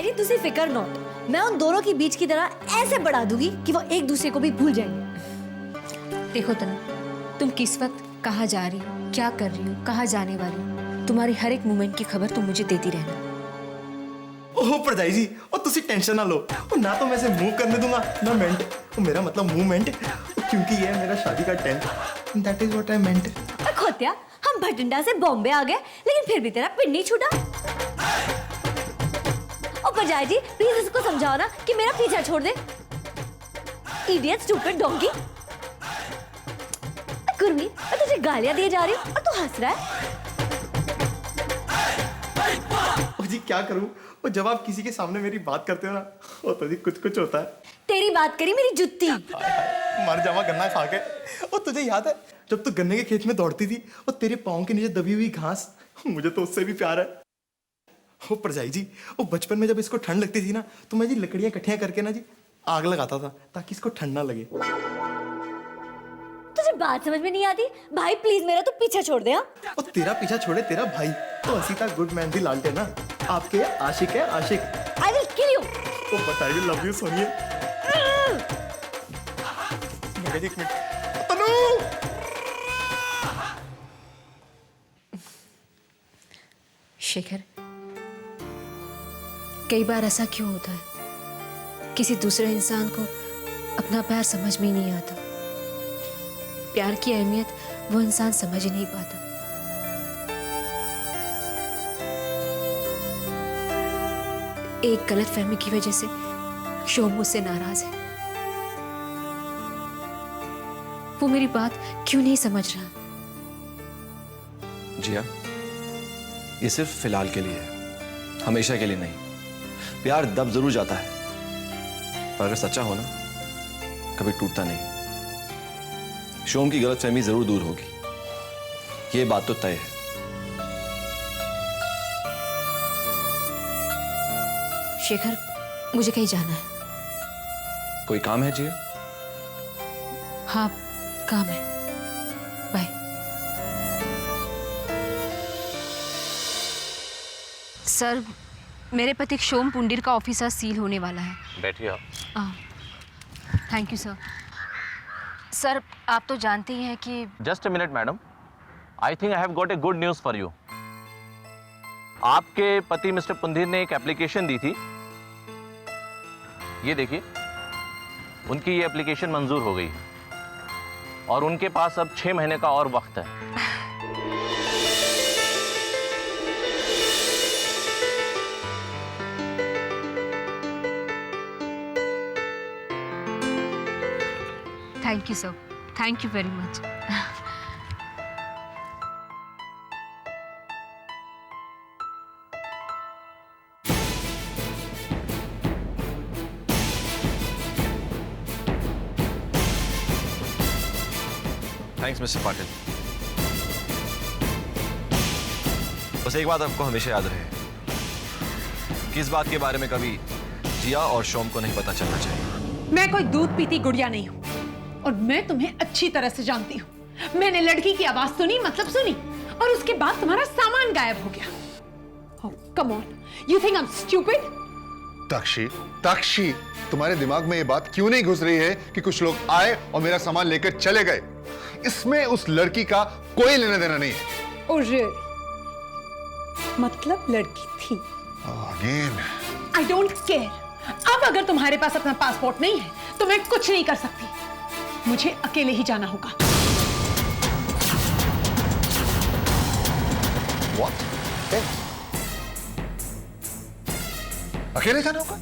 Daddy तुझे फिक्र not, मैं उन दोनों के बीच की तरह ऐसे बढ़ा दूंगी कि वो एक दूसरे को भी भूल जाएंगे। देखो तनु, तुम किस वक्त कहाँ जा रही हो, क्या कर रही हो, कहाँ जाने वाली हो, तुम्हारी हर एक मूवमेंट की खबर तुम मुझे देती रहना। ओह भरजाई जी, और तुसी टेंशन ना लो, और ना तो मैं इसे मूव करने दूंगा ना मेंट, मेरा मतलब मूवमेंट, क्योंकि ये है मेरा शादी का tent. That is what I meant. खोतिया, हम भटिंडा से बॉम्बे आ गए लेकिन फिर भी तेरा पिंड नहीं छूटा। और भरजाई जी प्लीज इसको समझाओ ना कि मेरा पीछा छोड़ दे। Idiot stupid donkey. गुरमीत, मैं तुझे गालियां दिए जा रही हूँ और तू हंस रहा है। ओ जी क्या करूं, और जब आप किसी के सामने मेरी बात करते हो ना, वो तो जी कुछ कुछ होता है। तेरी बात करी मेरी जुत्ती। मर जावा गन्ना खा के। और तुझे याद है जब तू गन्ने के खेत में दौड़ती थी और तेरे पाँव के नीचे दबी हुई घास, मुझे तो उससे भी प्यार है। ओ परजाई जी, वो बचपन में जब इसको ठंड लगती थी ना, तो मैं जी लकड़ियां इकट्ठियां करके ना जी आग लगाता था ताकि इसको ठंड ना लगे। तुझे बात समझ में नहीं आती? भाई प्लीज मेरा तो पीछा छोड़ दे। हाँ, और तेरा पीछा छोड़े तेरा भाई तो हंसी का गुड मैन दी लालटे ना, आपके आशिक है आशिक। I will kill you. Oh but I will love you सोनिए। एक मिनट तनु। शेखर, कई बार ऐसा क्यों होता है, किसी दूसरे इंसान को अपना प्यार समझ में ही नहीं आता। प्यार की अहमियत वो इंसान समझ ही नहीं पाता। एक गलतफहमी की वजह से शोम मुझसे नाराज है। वो मेरी बात क्यों नहीं समझ रहा? जिया, ये सिर्फ फिलहाल के लिए है, हमेशा के लिए नहीं। प्यार दब जरूर जाता है, पर अगर सच्चा हो ना, कभी टूटता नहीं। शोम की गलतफहमी जरूर दूर होगी, ये बात तो तय है। शेखर, मुझे कहीं जाना है। कोई काम है जिया? हाँ, काम है। बाय। सर, मेरे पति शोम पुंडीर का ऑफिस आज सील होने वाला है। बैठिए आप। Thank you sir. सर, आप तो जानते ही हैं कि just a minute madam, I think I have got a good news for you. आपके पति मिस्टर पुंडीर ने एक एप्लीकेशन दी थी, ये देखिए, उनकी ये एप्लीकेशन मंजूर हो गई और उनके पास अब 6 महीने का और वक्त है। Thank you sir, thank you very much. Thanks mister Patil. बस एक बात आपको हमेशा याद रहे कि इस बात के बारे में कभी जिया और शोम को नहीं पता चलना चाहिए। मैं कोई दूध पीती गुड़िया नहीं हूँ और मैं तुम्हें अच्छी तरह से जानती हूँ। मैंने लड़की की आवाज सुनी, मतलब सुनी, और उसके बाद तुम्हारा सामान गायब हो गया। Oh, come on, you think I'm stupid? ताक्षी, ताक्षी, तुम्हारे दिमाग में ये बात क्यों नहीं घुस रही है कि कुछ लोग आए और मेरा सामान लेकर चले गए? इसमें उस लड़की का कोई लेना देना नहीं है। Oh, really? मतलब लड़की थी? Again. I don't care. अब अगर तुम्हारे पास अपना पासपोर्ट नहीं है तो मैं कुछ नहीं कर सकती। मुझे अकेले ही जाना होगा। What? अकेले जाना होगा?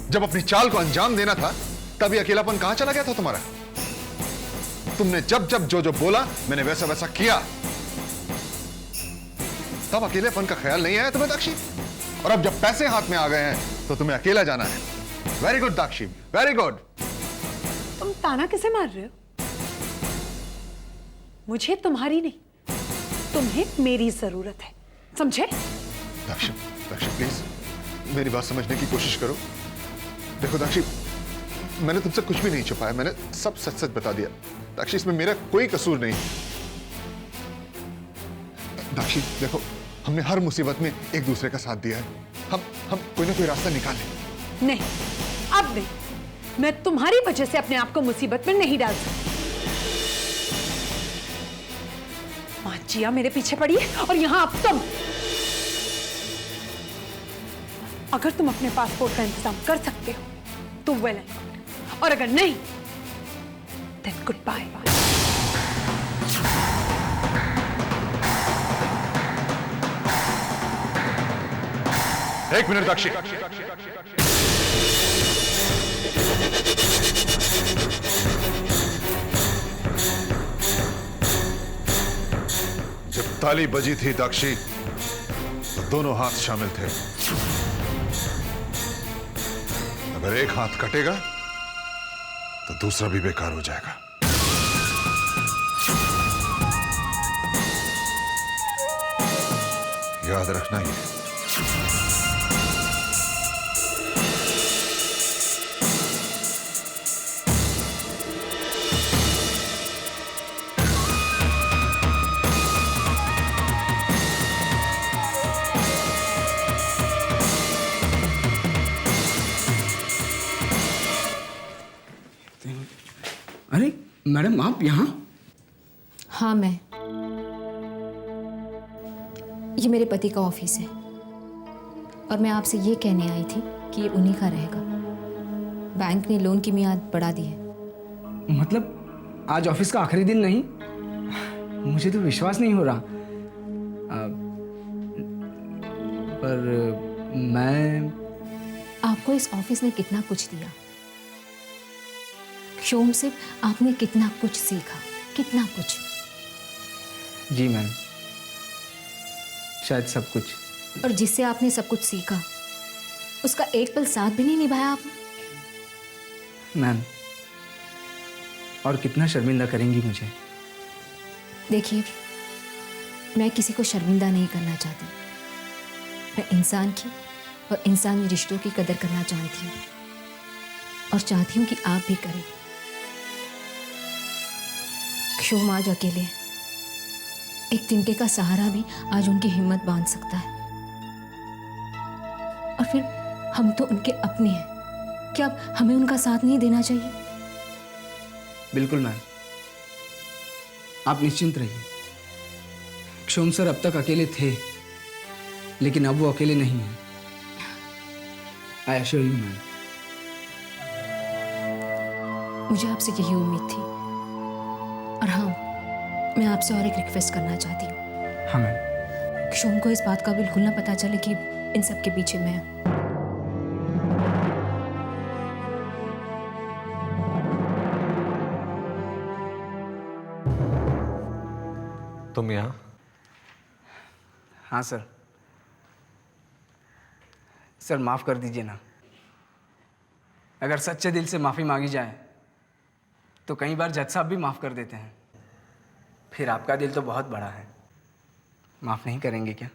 जब अपनी चाल को अंजाम देना था तब ये अकेलापन कहां चला गया था तुम्हारा? तुमने जब जब जो जो बोला मैंने वैसा वैसा किया, तब अकेलेपन का ख्याल नहीं आया तुम्हें दाक्षी? और अब जब पैसे हाथ में आ गए हैं तो तुम्हें अकेला जाना है। Very good Dakshi, very good. तुम ताना किसे मार रहे हो? मुझे तुम्हारी नहीं, तुम्हें मेरी जरूरत है, समझे? दाक्षी, दाक्षी प्लीज मेरी बात समझने की कोशिश करो। देखो दाक्षी, मैंने तुमसे कुछ भी नहीं छुपाया, मैंने सब सच सच बता दिया। दाक्षी, इसमें मेरा कोई कसूर नहीं। दाक्षी देखो, हमने हर मुसीबत में एक दूसरे का साथ दिया है। हम कोई ना कोई रास्ता निकालें। नहीं, अब नहीं। मैं तुम्हारी वजह से अपने आप को मुसीबत में नहीं डाल सकती। मां जिया मेरे पीछे पड़ी है और यहां अब तुम। अगर तुम अपने पासपोर्ट का इंतजाम कर सकते हो तो वेल एंड गुड, और अगर नहीं देन गुड बाय। एक मिनट दाक्षी, जब ताली बजी थी दाक्षी तो दोनों हाथ शामिल थे। अगर एक हाथ कटेगा तो दूसरा भी बेकार हो जाएगा। याद रखना ये। अरे मैडम, आप यहाँ? हाँ, मैं। ये मेरे पति का ऑफिस है और मैं आपसे ये कहने आई थी कि ये उन्हीं का रहेगा। बैंक ने लोन की मियाद बढ़ा दी है। मतलब आज ऑफिस का आखिरी दिन नहीं? मुझे तो विश्वास नहीं हो रहा। पर मैं आपको इस ऑफिस ने कितना कुछ दिया, शोम से आपने कितना कुछ सीखा, कितना कुछ। जी मैम, शायद सब कुछ। और जिससे आपने सब कुछ सीखा उसका एक पल साथ भी नहीं निभाया आपने। मैम, और कितना शर्मिंदा करेंगी मुझे? देखिए, मैं किसी को शर्मिंदा नहीं करना चाहती। मैं इंसान की और इंसानी रिश्तों की कदर करना जानती हूँ और चाहती हूँ कि आप भी करें। शोम आज अकेले है। एक तिनके का सहारा भी आज उनकी हिम्मत बांध सकता है। और फिर हम तो उनके अपने हैं, क्या अब हमें उनका साथ नहीं देना चाहिए? बिल्कुल मैम, आप निश्चिंत रहिए। क्षोम सर अब तक अकेले थे, लेकिन अब वो अकेले नहीं हैं। I assure you ma'am. मुझे आपसे यही उम्मीद थी। और हाँ, मैं आपसे और एक रिक्वेस्ट करना चाहती हूँ। हाँ मैम। शोम को इस बात का बिल्कुल ना पता चले कि इन सब के पीछे मैं हूँ। तुम यहाँ? हाँ सर। सर माफ कर दीजिए ना। अगर सच्चे दिल से माफी मांगी जाए तो कई बार जज साहब भी माफ कर देते हैं। फिर आपका दिल तो बहुत बड़ा है, माफ नहीं करेंगे क्या?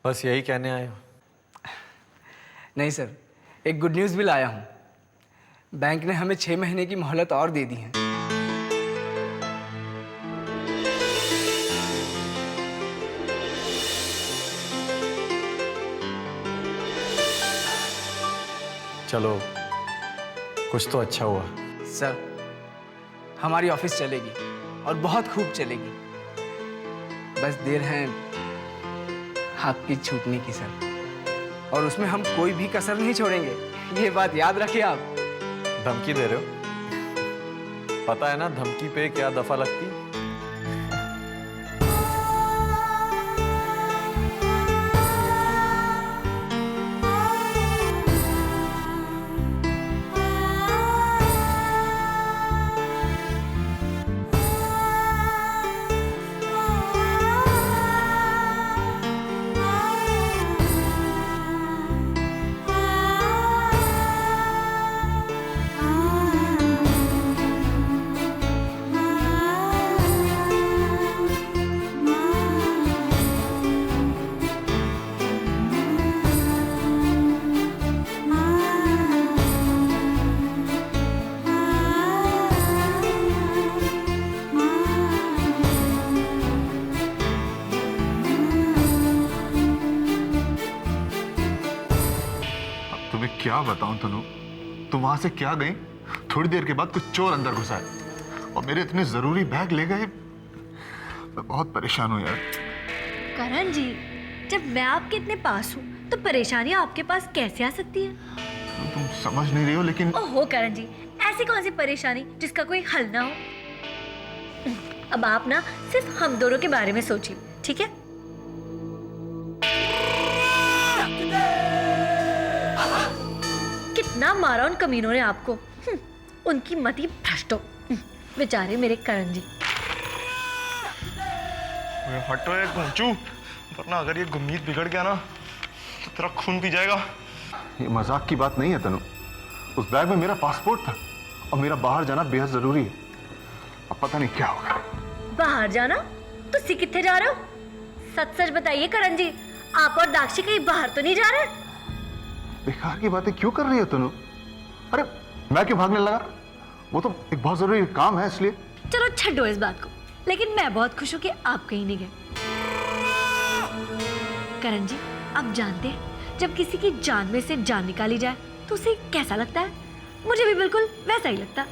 बस यही कहने आए हो? नहीं सर, एक गुड न्यूज़ भी लाया हूँ। बैंक ने हमें 6 महीने की मोहलत और दे दी है। चलो, कुछ तो अच्छा हुआ। सर, हमारी ऑफिस चलेगी और बहुत खूब चलेगी। बस देर है आपकी छूटने की सर, और उसमें हम कोई भी कसर नहीं छोड़ेंगे। ये बात याद रखिए आप। धमकी दे रहे हो? पता है ना धमकी पे क्या दफा लगती है? क्या बताऊं तनु, तुम वहां से क्या गई? थोड़ी देर के बाद कुछ चोर अंदर घुस आए और मेरे इतने जरूरी बैग ले गए। मैं बहुत परेशान हूं यार। करण जी, जब मैं आपके इतने पास हूँ तो परेशानियाँ आपके पास कैसे आ सकती है? तुम समझ नहीं रही हो लेकिन। ओहो करण जी, ऐसी कौन सी परेशानी जिसका कोई हल ना हो? अब आप ना सिर्फ हम दोनों के बारे में सोचिए, ठीक है? कितना मारा उन कमीनों ने आपको। उनकी मति भ्रष्ट हो। बेचारे मेरे करण जी। हटो ये गुंचू, वरना अगर ये गुमीत बिगड़ गया ना तो तेरा खून पी जाएगा। ये मजाक की बात नहीं है तनु। उस बैग में मेरा पासपोर्ट था और मेरा बाहर जाना बेहद जरूरी है। अब पता नहीं क्या होगा। बाहर जाना? तो सी कितने जा रहे हो? सच सच बताइए करण जी, आप और दाक्षी कहीं बाहर तो नहीं जा रहे? बेकार की बातें क्यों कर रही हो तनु? अरे मैं क्यों भागने लगा? वो तो एक बहुत जरूरी काम है इसलिए। चलो छड्डो इस बात को, लेकिन मैं बहुत खुश हूं कि आप कहीं नहीं गए। करण जी, आप जानते हैं जब किसी की जान में से जान निकाली जाए तो उसे कैसा लगता है? मुझे भी बिल्कुल वैसा ही लगता।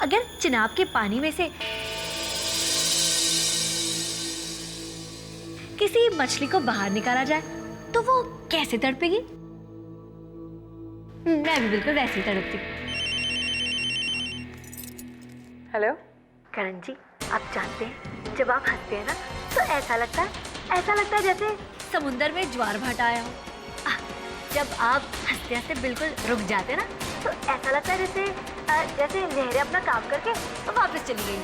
अगर चिनाब के पानी में से किसी मछली को बाहर निकाला जाए तो वो कैसे तड़पेगी? मैं भी बिल्कुल वैसे ही तड़पती। हेलो करण जी, आप जानते हैं जब आप हंसते हैं ना तो ऐसा लगता है जैसे समुंदर में ज्वार भाटा आया हो। जब आप हंसते हंसते बिल्कुल रुक जाते हैं ना तो ऐसा लगता है जैसे लहरें अपना काम करके वापस चली गई।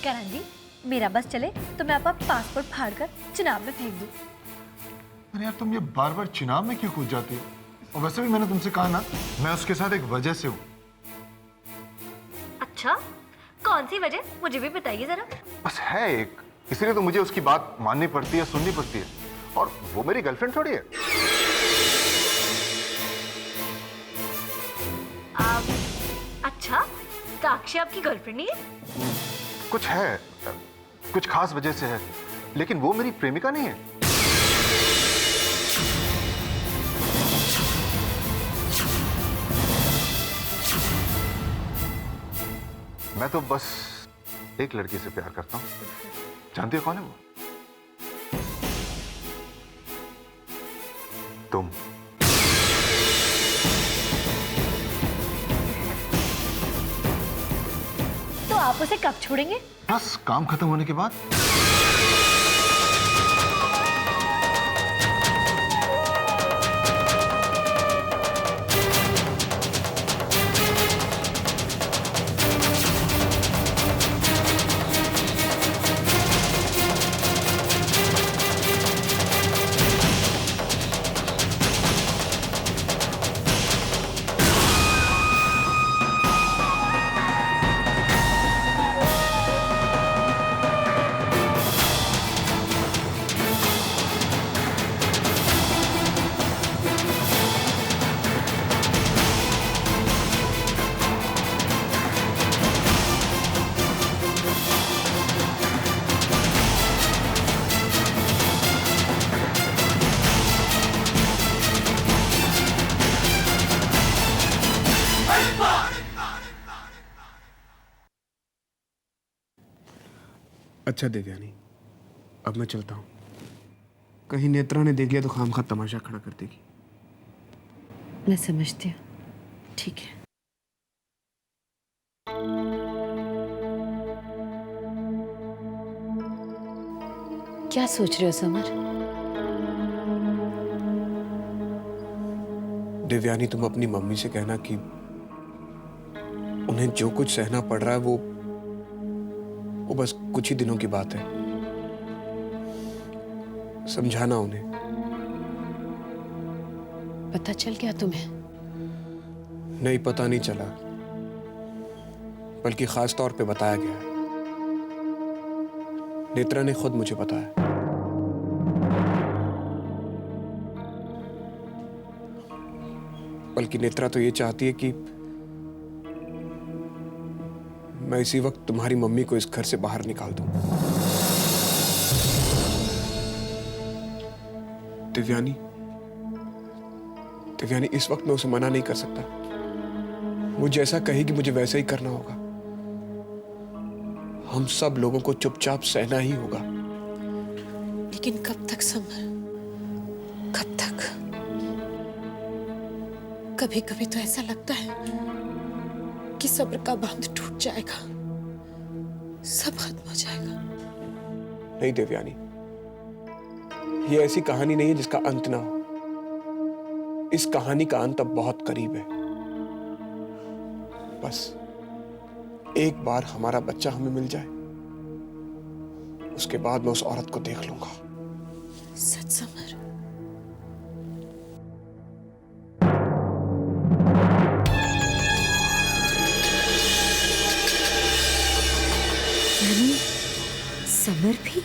करण जी, मेरा बस चले तो मैं आपका पासपोर्ट फाड़कर चिनाब में फेंक दूं। अरे यार, तुम ये बार बार चिनाब में क्यों कूद जाती हो? और वैसे भी मैंने तुमसे कहा ना, मैं उसके साथ एक वजह से हूँ। अच्छा, कौन सी वजह? मुझे भी बताइए जरा। बस है एक, इसलिए तो मुझे उसकी बात माननी पड़ती है, सुननी पड़ती है। और वो मेरी गर्लफ्रेंड थोड़ी है। अच्छा, दाक्षी आपकी गर्लफ्रेंड नहीं है? कुछ है, कुछ खास वजह से है, लेकिन वो मेरी प्रेमिका नहीं है। मैं तो बस एक लड़की से प्यार करता हूं। जानती हो कौन है वो? तुम। तो आप उसे कब छोड़ेंगे? बस काम खत्म होने के बाद। अच्छा देवयानी, अब मैं चलता हूँ। कहीं नेत्रा ने देख लिया तो खामखा तमाशा खड़ा कर देगी। मैं समझती हूँ, ठीक है। क्या सोच रहे हो समर? देवयानी, तुम अपनी मम्मी से कहना कि उन्हें जो कुछ सहना पड़ रहा है वो बस कुछ ही दिनों की बात है। समझाना उन्हें। पता चल गया तुम्हें? नहीं, पता नहीं चला, बल्कि खास तौर पे बताया गया है। नेत्रा ने खुद मुझे बताया। बल्कि नेत्रा तो ये चाहती है कि मैं इसी वक्त तुम्हारी मम्मी को इस घर से बाहर निकाल दूं। दिव्यानी, इस वक्त मैं उसे मना नहीं कर सकता। वो जैसा कहेगी मुझे वैसा ही करना होगा। हम सब लोगों को चुपचाप सहना ही होगा। लेकिन कब तक समर? कब तक? कभी कभी तो ऐसा लगता है कि सब्र का बांध टूट जाएगा, सब खत्म हो जाएगा। नहीं देवयानी, ये ऐसी कहानी नहीं है जिसका अंत ना हो। इस कहानी का अंत अब बहुत करीब है। बस एक बार हमारा बच्चा हमें मिल जाए, उसके बाद मैं उस औरत को देख लूंगा। सच समर? यानी समर भी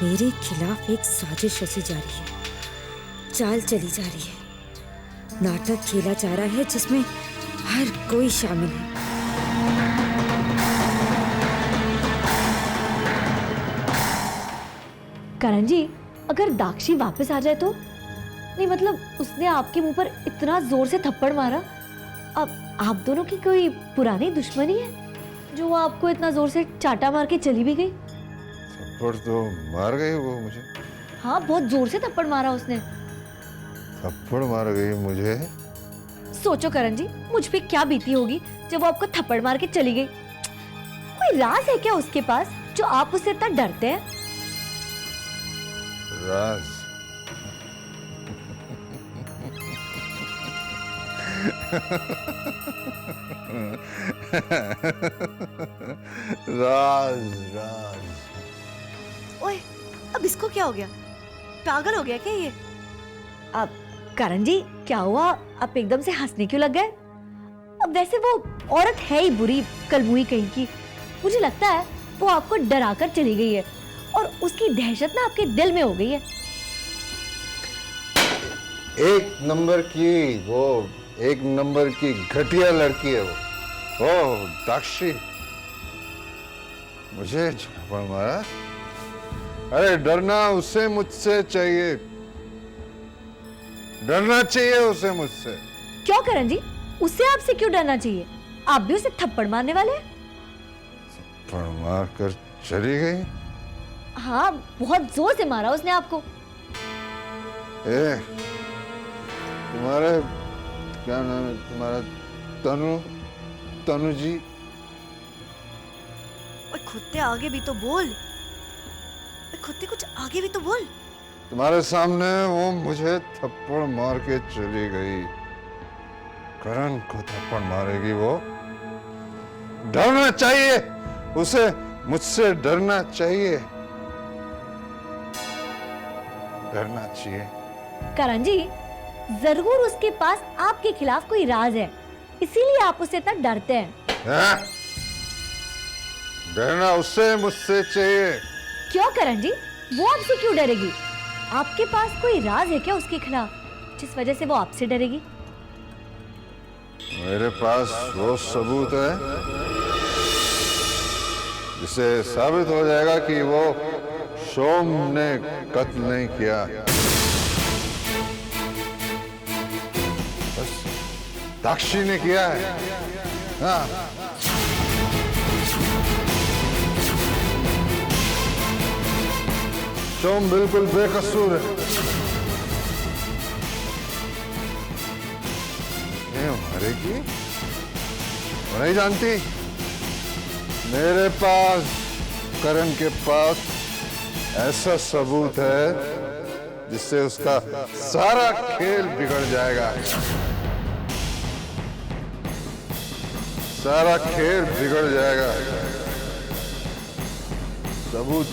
मेरे खिलाफ एक साजिश रची जा रही है, चाल चली जा रही है, नाटक खेला जा रहा है जिसमें हर कोई शामिल है। करण जी, अगर दाक्षी वापस आ जाए तो? नहीं मतलब उसने आपके मुंह पर इतना जोर से थप्पड़ मारा, अब आप दोनों की कोई पुरानी दुश्मनी है जो वो आपको इतना जोर से चाटा मार के चली भी गई? थप्पड़ तो मार गई वो मुझे। हाँ, बहुत जोर से थप्पड़ मारा उसने। थप्पड़ मार गई मुझे? सोचो करण जी, मुझ पे क्या बीती होगी जब वो आपको थप्पड़ मार के चली गई। कोई राज है क्या उसके पास जो आप उससे इतना डरते हैं? राज? राज। ओए, अब इसको क्या हो गया? पागल हो गया क्या ये? अब करण जी क्या हुआ? आप एकदम से हंसने क्यों लग गए? अब वैसे वो औरत है ही बुरी, कलमुई कहीं की। मुझे लगता है वो आपको डरा कर चली गई है और उसकी दहशत ना आपके दिल में हो गई है। एक नंबर की घटिया लड़की है वो। ओह दाक्षी, मुझे झपड़ मारा? अरे डरना उसे मुझसे चाहिए, डरना चाहिए उसे मुझसे। क्यों करण जी, उससे आपसे क्यों डरना चाहिए? आप भी उसे थप्पड़ मारने वाले हैं। थप्पड़ मार कर चली गई? हाँ, बहुत जोर से मारा उसने आपको। तुम्हारे क्या नाम है तुम्हारा? तनु जी। खुद आगे भी तो बोल, खुद कुछ आगे भी तो बोल। तुम्हारे सामने वो मुझे थप्पड़ मार के चली गई। करण को थप्पड़ मारेगी वो? डरना चाहिए उसे, मुझसे डरना चाहिए, डरना चाहिए। करण जी, जरूर उसके पास आपके खिलाफ कोई राज है, इसीलिए आप उससे इतना डरते हैं। डरना उससे मुझसे चाहिए। क्यों करण जी, वो आपसे क्यों डरेगी? आपके पास कोई राज है क्या उसके खिलाफ जिस वजह से वो आपसे डरेगी? मेरे पास वो सबूत है जिससे साबित हो जाएगा कि वो सोम ने कत्ल नहीं किया। बस दाक्षी ने किया है। हाँ, सोम बिल्कुल बेकसूर है। मारेगी? वो नहीं जानती? मेरे पास, करण के पास ऐसा सबूत है जिससे उसका सारा खेल बिगड़ जाएगा। सारा खेल बिगड़ जाएगा। सबूत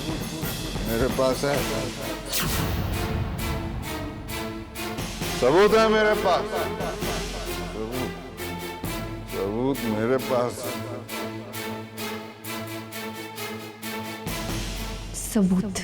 मेरे पास है। सबूत है मेरे पास। सबूत मेरे पास है। सबूत